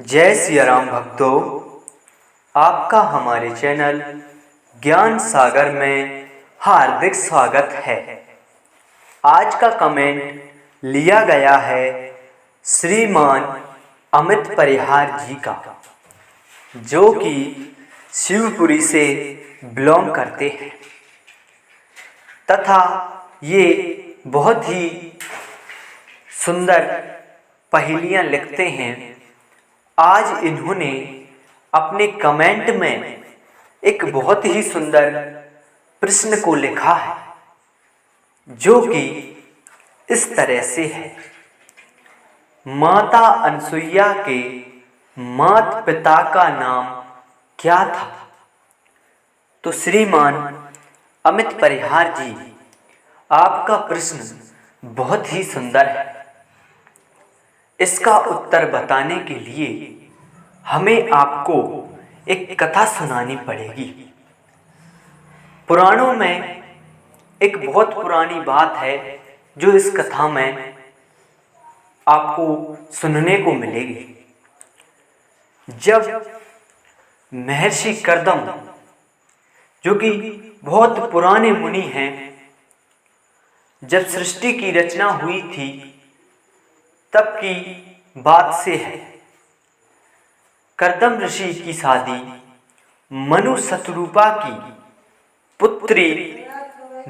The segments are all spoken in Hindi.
जय सिया राम भक्तों, आपका हमारे चैनल ज्ञान सागर में हार्दिक स्वागत है। आज का कमेंट लिया गया है श्रीमान अमित परिहार जी का, जो कि शिवपुरी से बिलोंग करते हैं तथा ये बहुत ही सुंदर पहेलियां लिखते हैं। आज इन्होंने अपने कमेंट में एक बहुत ही सुंदर प्रश्न को लिखा है, जो कि इस तरह से है। माता अनसुईया के माता पिता का नाम क्या था? तो श्रीमान अमित परिहार जी, आपका प्रश्न बहुत ही सुंदर है। इसका उत्तर बताने के लिए हमें आपको एक कथा सुनानी पड़ेगी। पुराणों में एक बहुत पुरानी बात है जो इस कथा में आपको सुनने को मिलेगी। जब महर्षि कर्दम, जो कि बहुत पुराने मुनि हैं, जब सृष्टि की रचना हुई थी तब की बात से है। कर्दम ऋषि की शादी मनु शतरूपा की पुत्री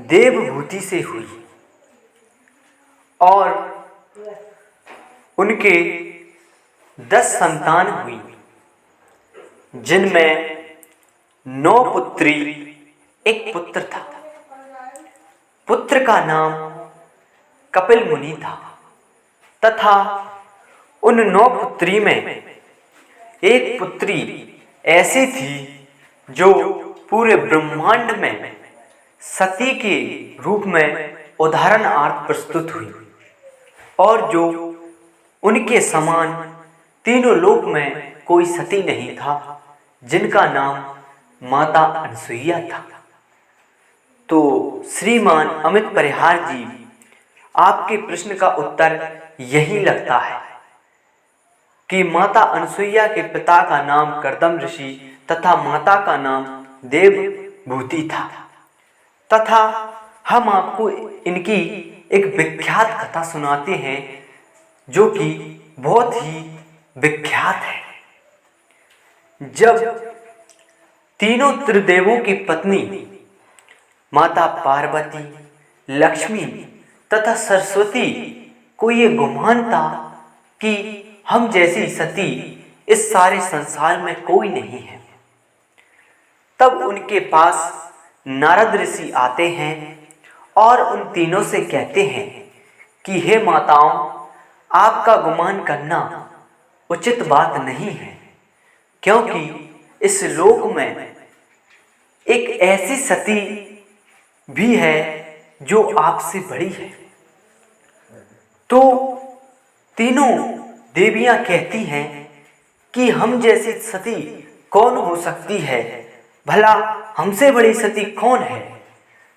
देवभूति से हुई और उनके 10 संतान हुई, जिनमें 9 पुत्री, एक पुत्र था। पुत्र का नाम कपिल मुनि था तथा उन 9 पुत्री में एक पुत्री ऐसी थी जो पूरे ब्रह्मांड में सती के रूप में उदाहरणार्थ प्रस्तुत हुई और जो उनके समान तीनों लोक में कोई सती नहीं था, जिनका नाम माता अनसुईया था। तो श्रीमान अमित परिहार जी, आपके प्रश्न का उत्तर यही लगता है कि माता अनसुईया के पिता का नाम कर्दम ऋषि तथा माता का नाम देवभूति था तथा हम आपको इनकी एक विख्यात कथा सुनाते हैं, जो कि बहुत ही विख्यात है। जब तीनों त्रिदेवों की पत्नी माता पार्वती, लक्ष्मी तथा सरस्वती को ये गुमान था कि हम जैसी सती इस सारे संसार में कोई नहीं है, तब उनके पास नारद ऋषि आते हैं और उन तीनों से कहते हैं कि हे माताओं, आपका गुमान करना उचित बात नहीं है, क्योंकि इस लोक में एक ऐसी सती भी है जो आपसे बड़ी है। तो तीनों देवियां कहती हैं कि हम जैसी सती कौन हो सकती है, भला हमसे बड़ी सती कौन है?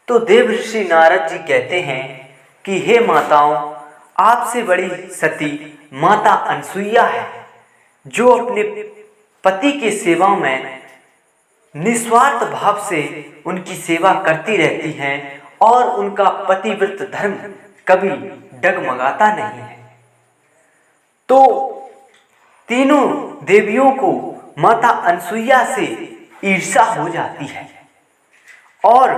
तो देव ऋषि नारद जी कहते हैं कि हे माताओं, आपसे बड़ी सती माता अनसुईया है, जो अपने पति की सेवा में निस्वार्थ भाव से उनकी सेवा करती रहती हैं और उनका पतिव्रत धर्म कभी डगमगाता नहीं है। तो तीनों देवियों को माता अनसुईया से ईर्ष्या हो जाती है और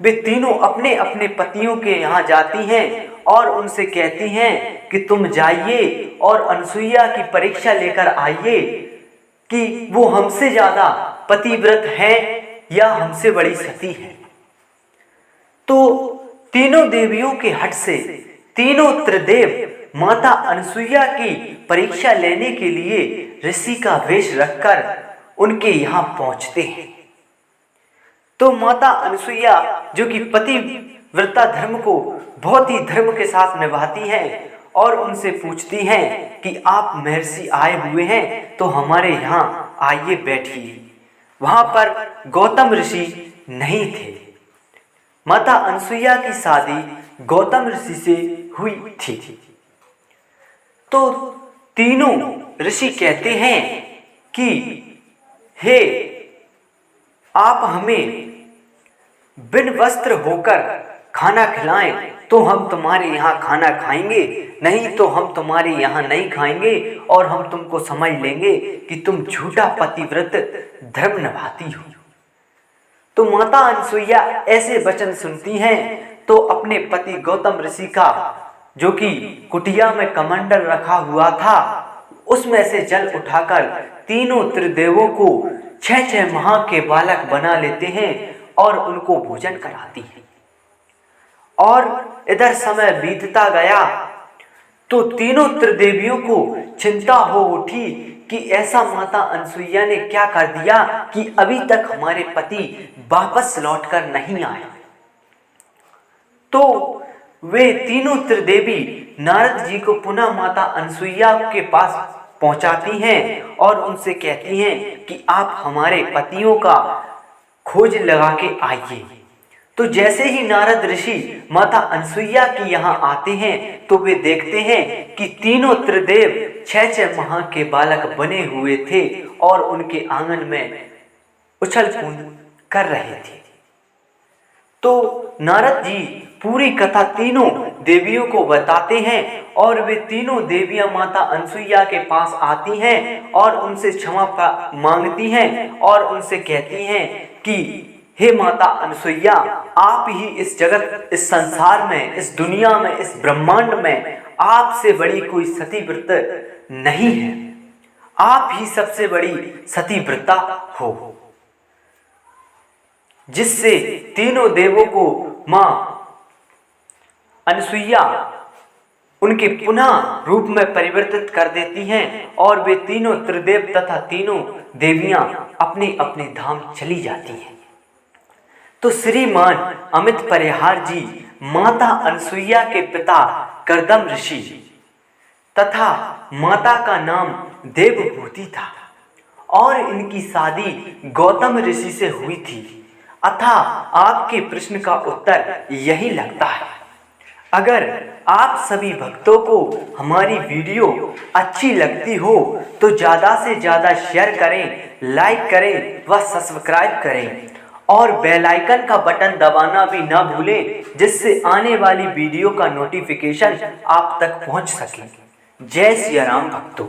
वे तीनों अपने अपने पतियों के यहाँ जाती हैं और उनसे कहती हैं कि तुम जाइए और अनसुईया की परीक्षा लेकर आइए कि वो हमसे ज्यादा पतिव्रत है या हमसे बड़ी सती है। तो तीनों देवियों के हट से तीनों त्रिदेव माता अनसुईया की परीक्षा लेने के लिए ऋषि का वेश रखकर उनके यहाँ पहुंचते हैं। तो माता अनसुईया, जो कि पतिव्रता धर्म को बहुत ही धर्म के साथ निभाती हैं, और उनसे पूछती हैं कि आप महर्षि आए हुए हैं तो हमारे यहाँ आइए, बैठिए। वहां पर गौतम ऋषि नहीं थे। माता अनसुईया की शादी गौतम ऋषि से हुई थी। तो तीनों ऋषि कहते हैं कि हे, आप हमें बिन वस्त्र होकर खाना खिलाएं तो हम तुम्हारे यहाँ खाना खाएंगे, नहीं तो हम तुम्हारे यहाँ नहीं खाएंगे और हम तुमको समझ लेंगे कि तुम झूठा पतिव्रत धर्म निभाती हो। तो माता अनसुईया ऐसे वचन सुनती हैं तो अपने पति गौतम ऋषि का, जो कि कुटिया में कमंडल रखा हुआ था, उसमें से जल उठाकर तीनों त्रिदेवों को 6-6 माह के बालक बना लेते हैं और उनको भोजन कराती है। और इधर समय बीतता गया तो तीनों त्रिदेवियों को चिंता हो उठी कि ऐसा माता अनसुईया ने क्या कर दिया कि अभी तक हमारे पति वापस लौटकर नहीं आए। तो वे तीनों त्रिदेवी नारद जी को पुनः माता अनसुईया के पास पहुंचाती हैं और उनसे कहती हैं कि आप हमारे पतियों का खोज लगा के आइए। तो जैसे ही नारद ऋषि माता अनसुईया की यहाँ आते हैं तो वे देखते हैं कि तीनों त्रिदेव 6-6 माह के बालक बने हुए थे और उनके आंगन में उछल कूद कर रहे थे। तो नारद जी पूरी कथा तीनों देवियों को बताते हैं और वे तीनों देवियां माता अनसुईया के पास आती हैं और उनसे क्षमा मांगती हैं और उनसे कहती हैं कि हे माता अनसुईया, आप ही इस जगत, इस संसार में, इस दुनिया में, इस ब्रह्मांड में आपसे बड़ी कोई सतीव्रत नहीं है। आप ही सबसे बड़ी सतीव्रता हो, जिससे तीनों देवों को मां अनसुईया उनके पुनः रूप में परिवर्तित कर देती हैं और वे तीनों त्रिदेव तथा तीनों देवियां अपने अपने धाम चली जाती हैं। तो श्रीमान अमित परिहार जी माता अनसुईया के पिता करदम ऋषि तथा माता का नाम देवभूति था और इनकी शादी गौतम ऋषि से हुई थी। अतः आपके प्रश्न का उत्तर यही लगता है। अगर आप सभी भक्तों को हमारी वीडियो अच्छी लगती हो तो ज़्यादा से ज़्यादा शेयर करें, लाइक करें व सब्सक्राइब करें और बेल आइकन का बटन दबाना भी ना भूलें, जिससे आने वाली वीडियो का नोटिफिकेशन आप तक पहुंच सके। जय सिया राम भक्तों।